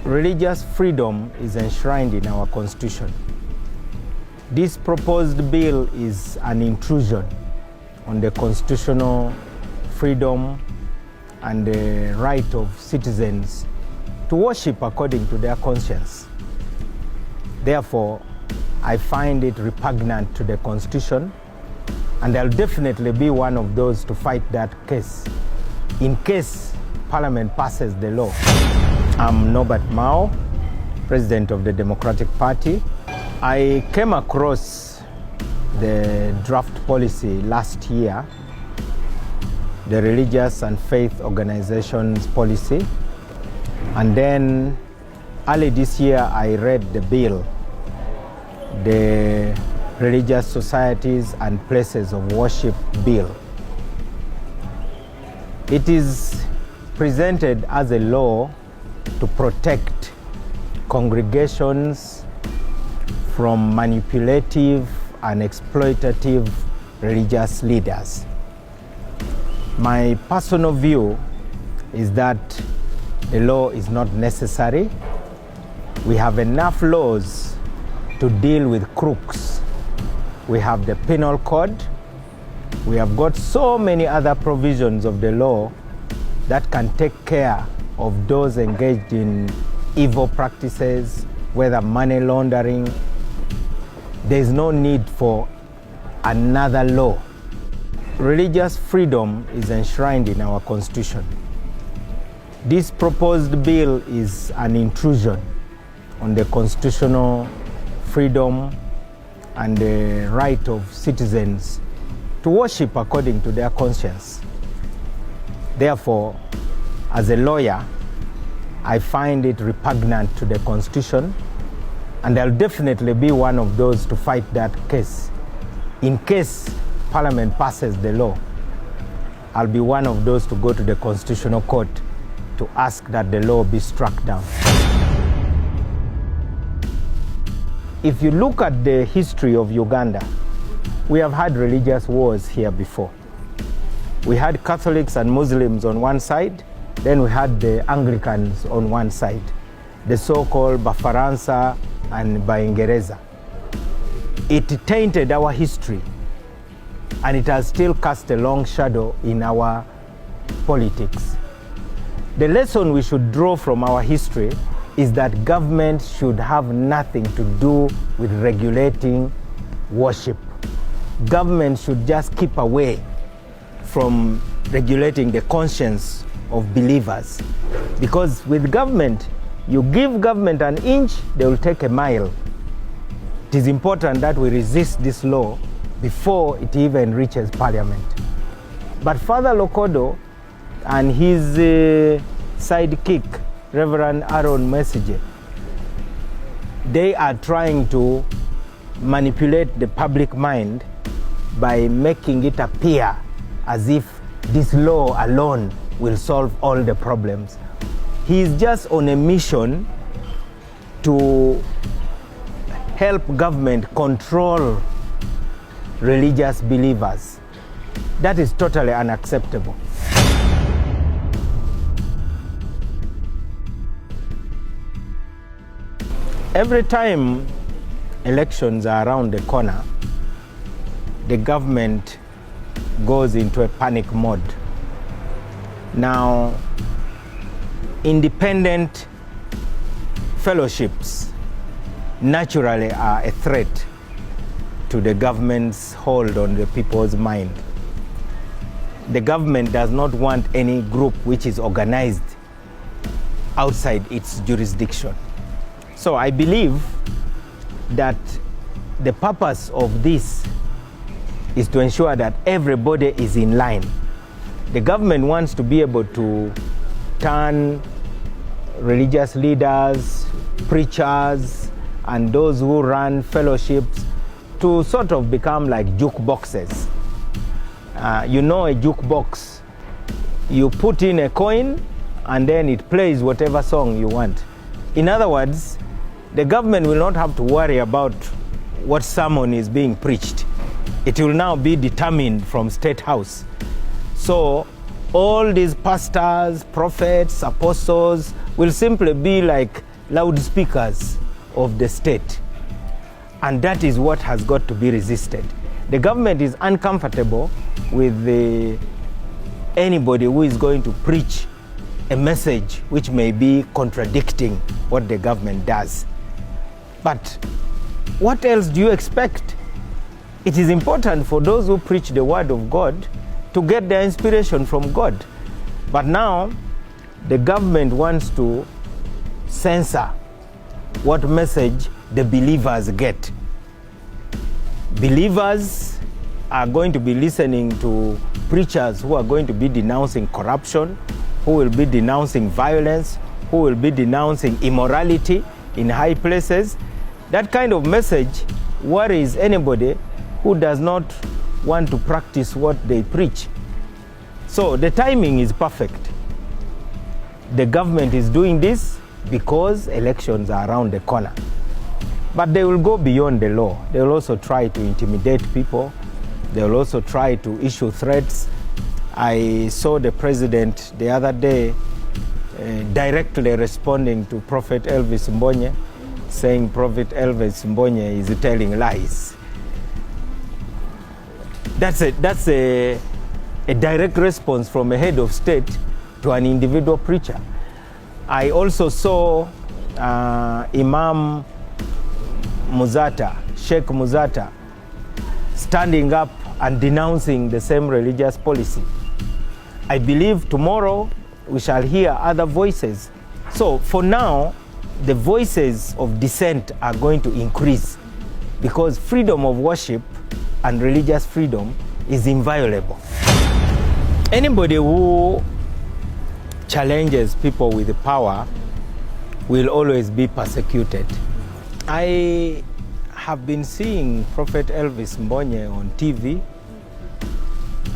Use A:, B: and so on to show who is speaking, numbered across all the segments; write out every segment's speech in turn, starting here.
A: Religious freedom is enshrined in our Constitution. This proposed bill is an intrusion on the constitutional freedom and the right of citizens to worship according to their conscience. Therefore, I find it repugnant to the Constitution, and I'll definitely be one of those to fight that case in case Parliament passes the law. I'm Norbert Mao, President of the Democratic Party. I came across the draft policy last year, the Religious and Faith Organizations Policy, and then early this year I read the bill, the Religious Societies and Places of Worship Bill. It is presented as a law to protect congregations from manipulative and exploitative religious leaders. My personal view is that the law is not necessary. We have enough laws to deal with crooks. We have the penal code. We have got so many other provisions of the law that can take care of those engaged in evil practices, whether money laundering. There is no need for another law. Religious freedom is enshrined in our Constitution. This proposed bill is an intrusion on the constitutional freedom and the right of citizens to worship according to their conscience. Therefore, as a lawyer, I find it repugnant to the Constitution, and I'll definitely be one of those to fight that case. In case Parliament passes the law, I'll be one of those to go to the Constitutional Court to ask that the law be struck down. If you look at the history of Uganda, we have had religious wars here before. We had Catholics and Muslims on one side, then we had the Anglicans on one side, the so-called Bafaransa and Baingereza. It tainted our history, and it has still cast a long shadow in our politics. The lesson we should draw from our history is that government should have nothing to do with regulating worship. Government should just keep away from regulating the conscience of believers. Because with government, you give government an inch, they will take a mile. It is important that we resist this law before it even reaches Parliament. But Father Lokodo and his sidekick, Reverend Aaron Message, they are trying to manipulate the public mind by making it appear as if this law alone will solve all the problems. He is just on a mission to help government control religious believers. That is totally unacceptable. Every time elections are around the corner, the government goes into a panic mode. Now, independent fellowships naturally are a threat to the government's hold on the people's mind. The government does not want any group which is organized outside its jurisdiction. So I believe that the purpose of this is to ensure that everybody is in line. The government wants to be able to turn religious leaders, preachers, and those who run fellowships to sort of become like jukeboxes. You know a jukebox, you put in a coin and then it plays whatever song you want. In other words, the government will not have to worry about what sermon is being preached. It will now be determined from State House. So all these pastors, prophets, apostles will simply be like loudspeakers of the state. And that is what has got to be resisted. The government is uncomfortable with anybody who is going to preach a message which may be contradicting what the government does. But what else do you expect? It is important for those who preach the word of God to get their inspiration from God. But now, the government wants to censor what message the believers get. Believers are going to be listening to preachers who are going to be denouncing corruption, who will be denouncing violence, who will be denouncing immorality in high places. That kind of message worries anybody who does not want to practice what they preach. So the timing is perfect. The government is doing this because elections are around the corner. But they will go beyond the law. They will also try to intimidate people. They will also try to issue threats. I saw the president the other day directly responding to Prophet Elvis Mbonye, saying Prophet Elvis Mbonye is telling lies. That's a direct response from a head of state to an individual preacher. I also saw Imam Muzata, Sheikh Muzata, standing up and denouncing the same religious policy. I believe tomorrow we shall hear other voices. So for now, the voices of dissent are going to increase because freedom of worship and religious freedom is inviolable. Anybody who challenges people with power will always be persecuted. I have been seeing Prophet Elvis Mbonye on TV.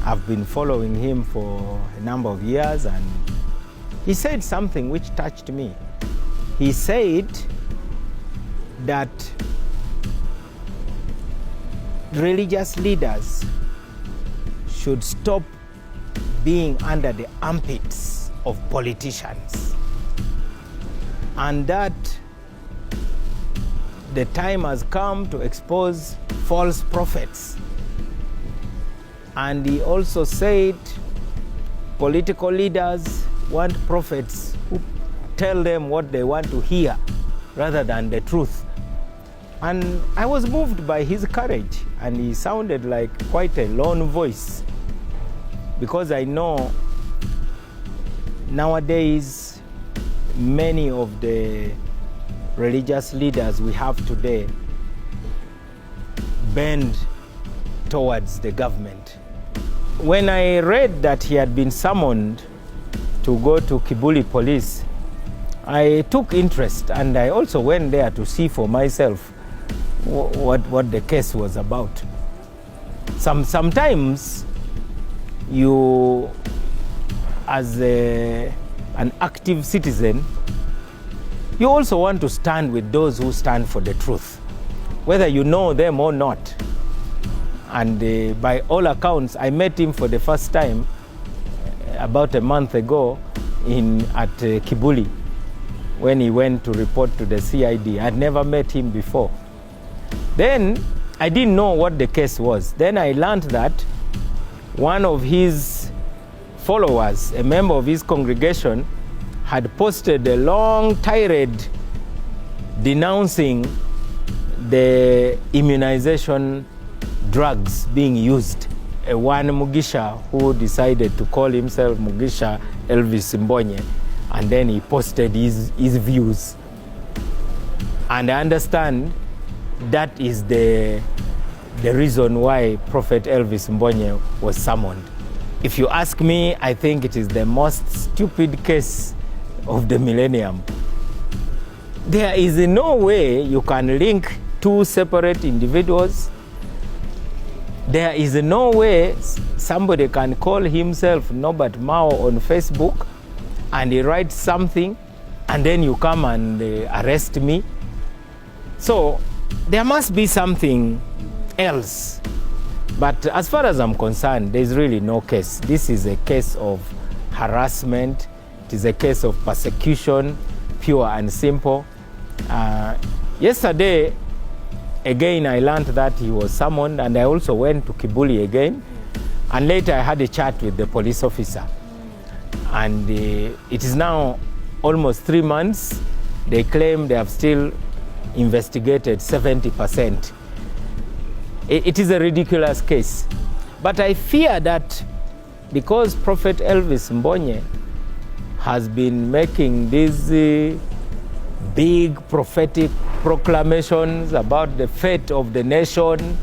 A: I've been following him for a number of years, and he said something which touched me. He said that religious leaders should stop being under the armpits of politicians, and that the time has come to expose false prophets. And he also said political leaders want prophets who tell them what they want to hear rather than the truth. And I was moved by his courage, and he sounded like quite a lone voice, because I know nowadays many of the religious leaders we have today bend towards the government. When I read that he had been summoned to go to Kibuli police, I took interest, and I also went there to see for myself what the case was about. Sometimes you, as an active citizen, you also want to stand with those who stand for the truth, whether you know them or not. And by all accounts, I met him for the first time about a month ago at Kibuli, when he went to report to the CID. I'd never met him before. Then I didn't know what the case was. Then I learned that one of his followers, a member of his congregation, had posted a long tirade denouncing the immunization drugs being used. One Mugisha who decided to call himself Mugisha Elvis Mbonye, and then he posted his views. And I understand that is the reason why Prophet Elvis Mbonye was summoned. If you ask me, I think it is the most stupid case of the millennium. There is no way you can link two separate individuals. There is no way somebody can call himself Norbert Mao on Facebook and he writes something and then you come and arrest me. So there must be something else. But as far as I'm concerned, there's really no case. This is a case of harassment. It is a case of persecution, pure and simple. Yesterday, again, I learned that he was summoned, and I also went to Kibuli again. And later I had a chat with the police officer. And it is now almost 3 months. They claim they have still investigated 70%. It is a ridiculous case. But I fear that because Prophet Elvis Mbonye has been making these big prophetic proclamations about the fate of the nation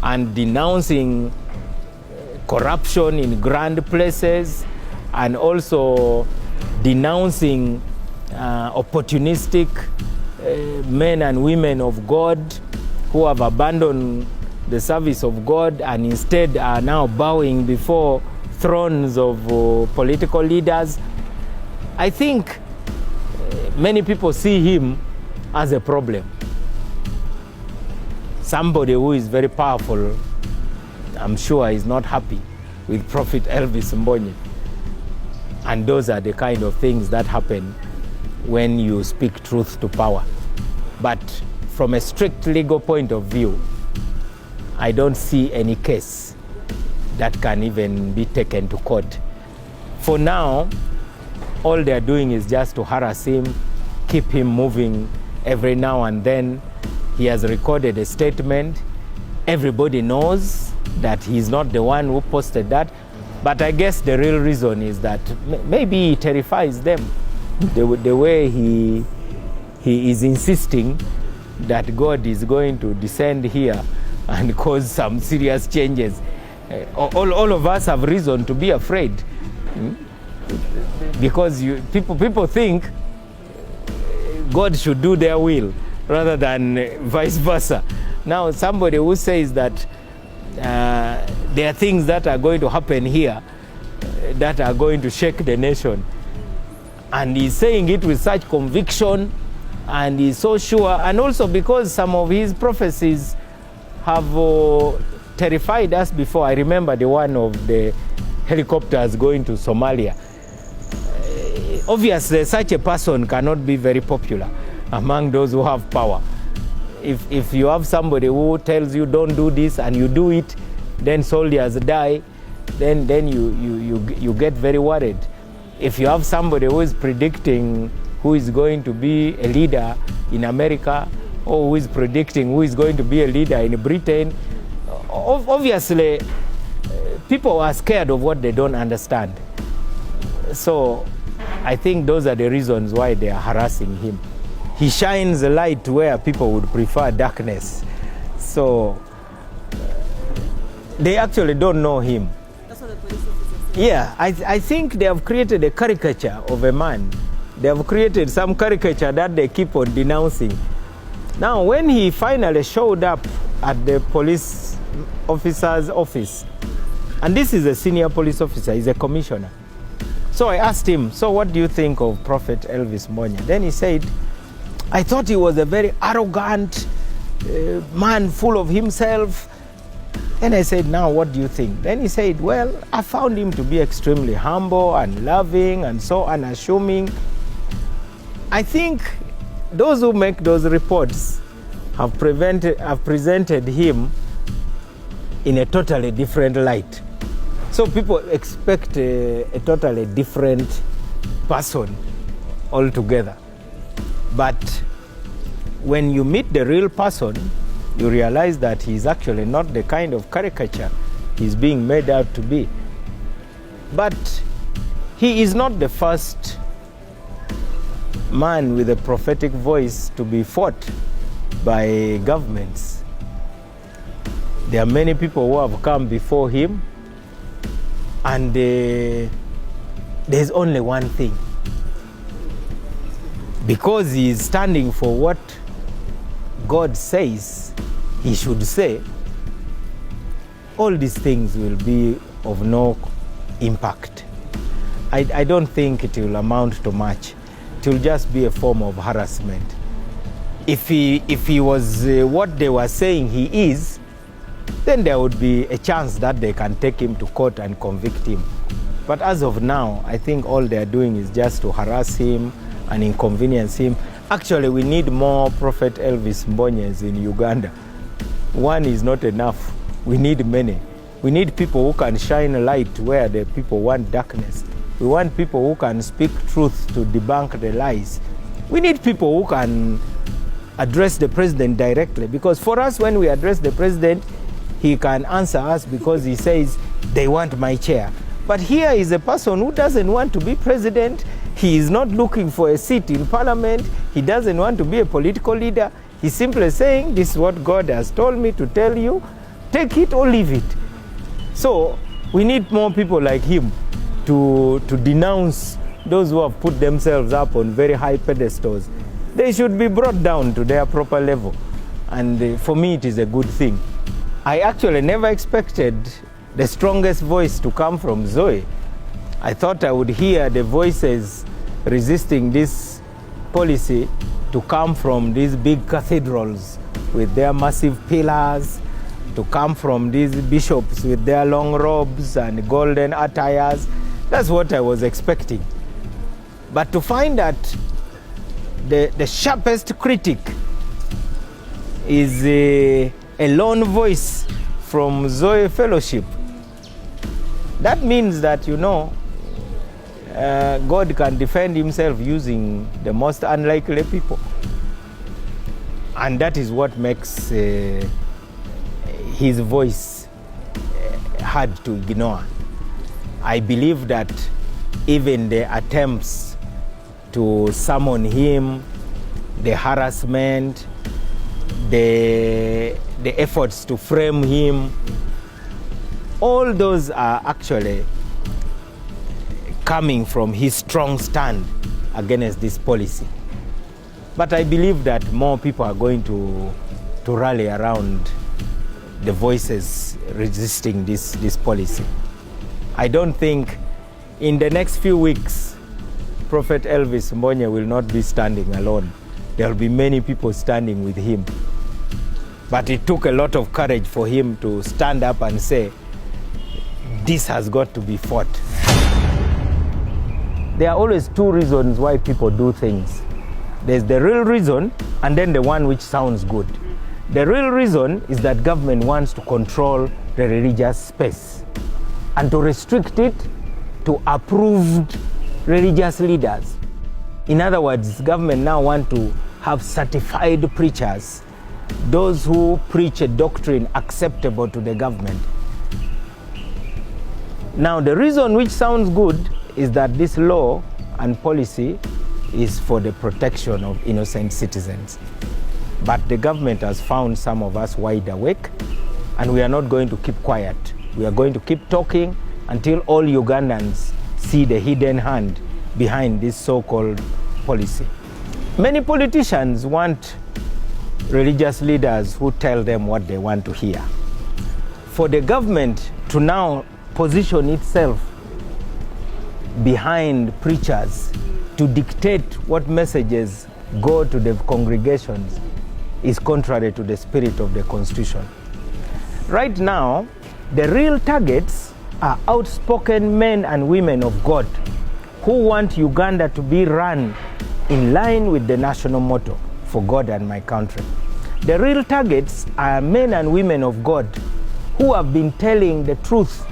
A: and denouncing corruption in grand places, and also denouncing opportunistic men and women of God who have abandoned the service of God and instead are now bowing before thrones of political leaders. I think many people see him as a problem. Somebody who is very powerful, I'm sure, is not happy with Prophet Elvis Mbonye. And those are the kind of things that happen when you speak truth to power. But from a strict legal point of view, I don't see any case that can even be taken to court. For now, all they're doing is just to harass him, keep him moving every now and then. He has recorded a statement. Everybody knows that he's not the one who posted that. But I guess the real reason is that maybe he terrifies them. The way he is insisting that God is going to descend here and cause some serious changes. All of us have reason to be afraid. Because people think God should do their will rather than vice versa. Now, somebody who says that there are things that are going to happen here that are going to shake the nation, and he's saying it with such conviction, and he's so sure, and also because some of his prophecies have terrified us before. I remember the one of the helicopters going to Somalia. Obviously, such a person cannot be very popular among those who have power. If you have somebody who tells you don't do this and you do it, then soldiers die, then you get very worried. If you have somebody who is predicting who is going to be a leader in America, or who is predicting who is going to be a leader in Britain, obviously people are scared of what they don't understand. So I think those are the reasons why they are harassing him. He shines a light where people would prefer darkness. So they actually don't know him.
B: That's what the police officer said.
A: Yeah, I think they have created a caricature of a man. They have created some caricature that they keep on denouncing. Now, when he finally showed up at the police officer's office, and this is a senior police officer, he's a commissioner. So I asked him, so what do you think of Prophet Elvis Mbonye? Then he said, I thought he was a very arrogant man, full of himself. And I said, now what do you think? Then he said, well, I found him to be extremely humble and loving and so unassuming. I think those who make those reports have presented him in a totally different light. So people expect a totally different person altogether. But when you meet the real person, you realize that he's actually not the kind of caricature he's being made out to be. But he is not the first man with a prophetic voice to be fought by governments. There are many people who have come before him, and there's only one thing. Because he is standing for what God says he should say, all these things will be of no impact. I don't think it will amount to much. It will just be a form of harassment. If he was what they were saying he is, then there would be a chance that they can take him to court and convict him. But as of now, I think all they're doing is just to harass him and inconvenience him. Actually, we need more Prophet Elvis Mbonyes in Uganda. One is not enough. We need many. We need people who can shine a light where the people want darkness. We want people who can speak truth to debunk the lies. We need people who can address the president directly, because for us, when we address the president, he can answer us because he says they want my chair. But here is a person who doesn't want to be president. He is not looking for a seat in parliament. He doesn't want to be a political leader. He's simply saying, this is what God has told me to tell you. Take it or leave it. So we need more people like him to denounce those who have put themselves up on very high pedestals. They should be brought down to their proper level. And for me, it is a good thing. I actually never expected the strongest voice to come from Zoe. I thought I would hear the voices resisting this policy to come from these big cathedrals with their massive pillars, to come from these bishops with their long robes and golden attires. That's what I was expecting. But to find that the sharpest critic is a lone voice from Zoe Fellowship, that means that, you know, God can defend himself using the most unlikely people. And that is what makes his voice hard to ignore. I believe that even the attempts to summon him, the harassment, the efforts to frame him, all those are actually coming from his strong stand against this policy. But I believe that more people are going to rally around the voices resisting this policy. I don't think in the next few weeks, Prophet Elvis Mbonye will not be standing alone. There will be many people standing with him. But it took a lot of courage for him to stand up and say, this has got to be fought. There are always two reasons why people do things. There's the real reason, and then the one which sounds good. The real reason is that government wants to control the religious space and to restrict it to approved religious leaders. In other words, government now want to have certified preachers, those who preach a doctrine acceptable to the government. Now, the reason which sounds good is that this law and policy is for the protection of innocent citizens. But the government has found some of us wide awake, and we are not going to keep quiet. We are going to keep talking until all Ugandans see the hidden hand behind this so-called policy. Many politicians want religious leaders who tell them what they want to hear. For the government to now position itself behind preachers to dictate what messages go to the congregations is contrary to the spirit of the Constitution. Right now, the real targets are outspoken men and women of God who want Uganda to be run in line with the national motto, for God and my country. The real targets are men and women of God who have been telling the truth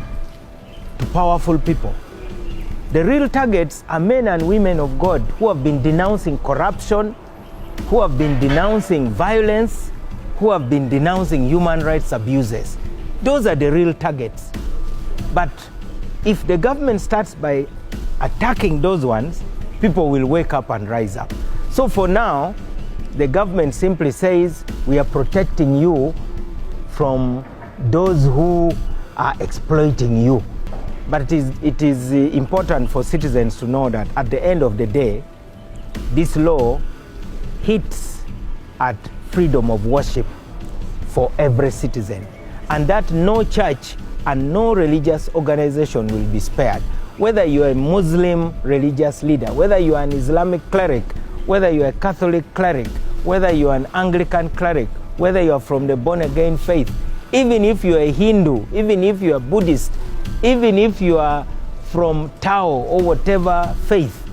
A: to powerful people. The real targets are men and women of God who have been denouncing corruption, who have been denouncing violence, who have been denouncing human rights abuses. Those are the real targets. But if the government starts by attacking those ones, people will wake up and rise up. So for now, the government simply says, we are protecting you from those who are exploiting you. But it is important for citizens to know that at the end of the day, this law hits at freedom of worship for every citizen, and that no church and no religious organization will be spared. Whether you are a Muslim religious leader, whether you are an Islamic cleric, whether you are a Catholic cleric, whether you are an Anglican cleric, whether you are from the born-again faith, even if you are a Hindu, even if you are Buddhist, even if you are from Tao or whatever faith,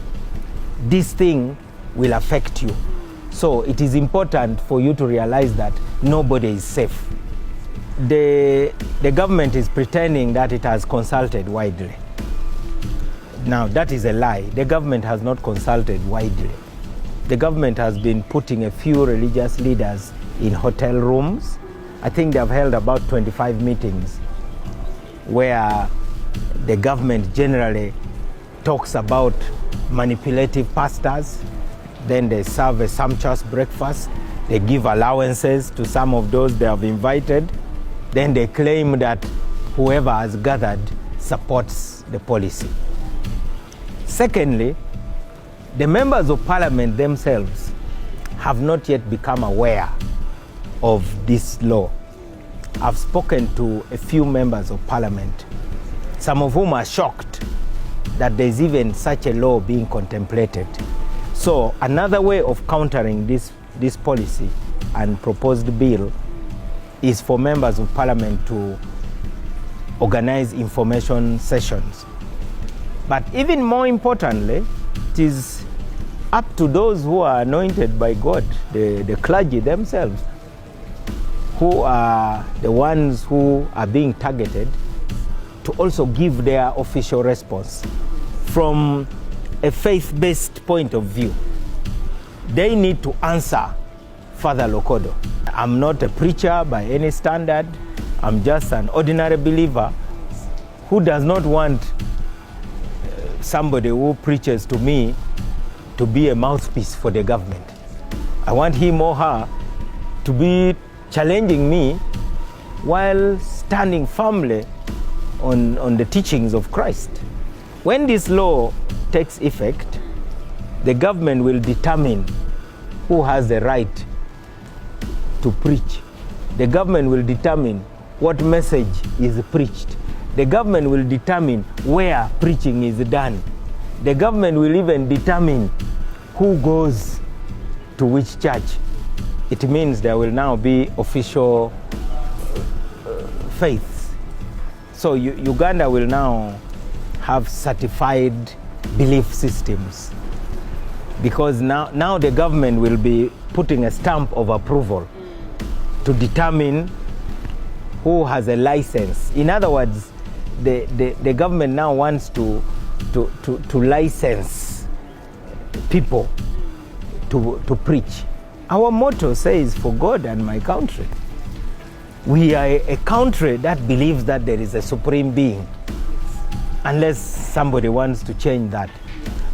A: this thing will affect you. So it is important for you to realize that nobody is safe. The government is pretending that it has consulted widely. Now, that is a lie. The government has not consulted widely. The government has been putting a few religious leaders in hotel rooms. I think they have held about 25 meetings where the government generally talks about manipulative pastors. Then they serve a sumptuous breakfast. They give allowances to some of those they have invited. Then they claim that whoever has gathered supports the policy. Secondly, the members of parliament themselves have not yet become aware of this law. I've spoken to a few members of parliament, some of whom are shocked that there's even such a law being contemplated. So another way of countering this policy and proposed bill is for members of parliament to organize information sessions. But even more importantly, it is up to those who are anointed by God, the clergy themselves, who are the ones who are being targeted, to also give their official response from a faith-based point of view. They need to answer Father Lokodo. I'm not a preacher by any standard. I'm just an ordinary believer who does not want somebody who preaches to me to be a mouthpiece for the government. I want him or her to be challenging me while standing firmly on the teachings of Christ. When this law takes effect, the government will determine who has the right to preach. The government will determine what message is preached. The government will determine where preaching is done. The government will even determine who goes to which church. It means there will now be official faiths. So Uganda will now have certified belief systems, because now the government will be putting a stamp of approval to determine who has a license. In other words, the government now wants to license people to preach. Our motto says, "For God and my country." We are a country that believes that there is a supreme being, unless somebody wants to change that.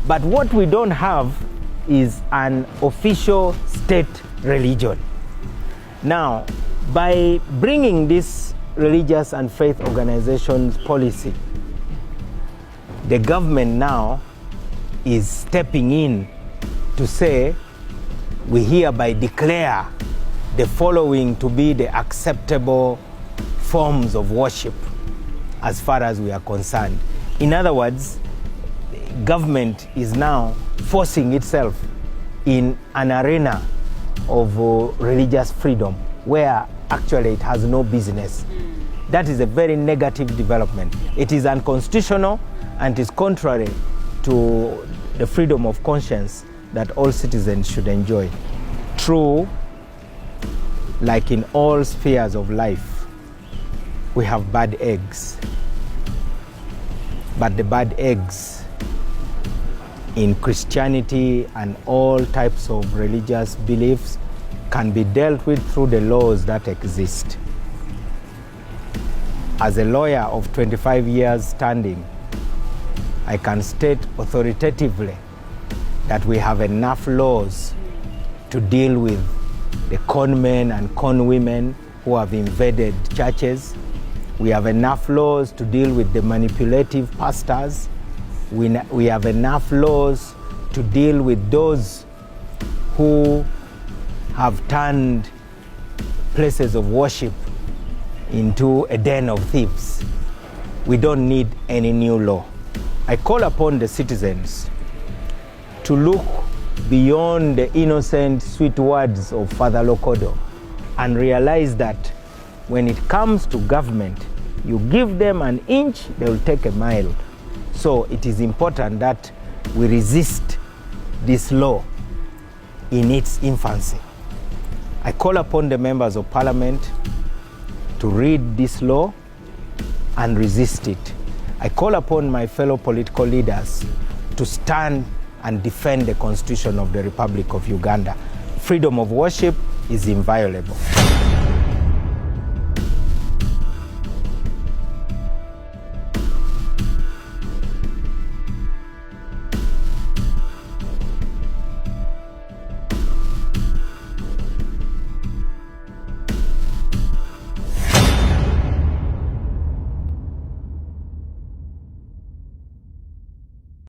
A: But what we don't have is an official state religion. Now, by bringing this religious and faith organizations policy, the government now is stepping in to say, we hereby declare the following to be the acceptable forms of worship as far as we are concerned. In other words, government is now forcing itself in an arena of religious freedom where actually it has no business. That is a very negative development. It is unconstitutional and is contrary to the freedom of conscience that all citizens should enjoy. True, like in all spheres of life, we have bad eggs. But the bad eggs in Christianity and all types of religious beliefs can be dealt with through the laws that exist. As a lawyer of 25 years standing, I can state authoritatively that we have enough laws to deal with the con men and con women who have invaded churches. We have enough laws to deal with the manipulative pastors. We have enough laws to deal with those who have turned places of worship into a den of thieves. We don't need any new law. I call upon the citizens to look beyond the innocent, sweet words of Father Lokodo and realize that when it comes to government, you give them an inch, they will take a mile. So it is important that we resist this law in its infancy. I call upon the members of parliament to read this law and resist it. I call upon my fellow political leaders to stand and defend the Constitution of the Republic of Uganda. Freedom of worship is inviolable.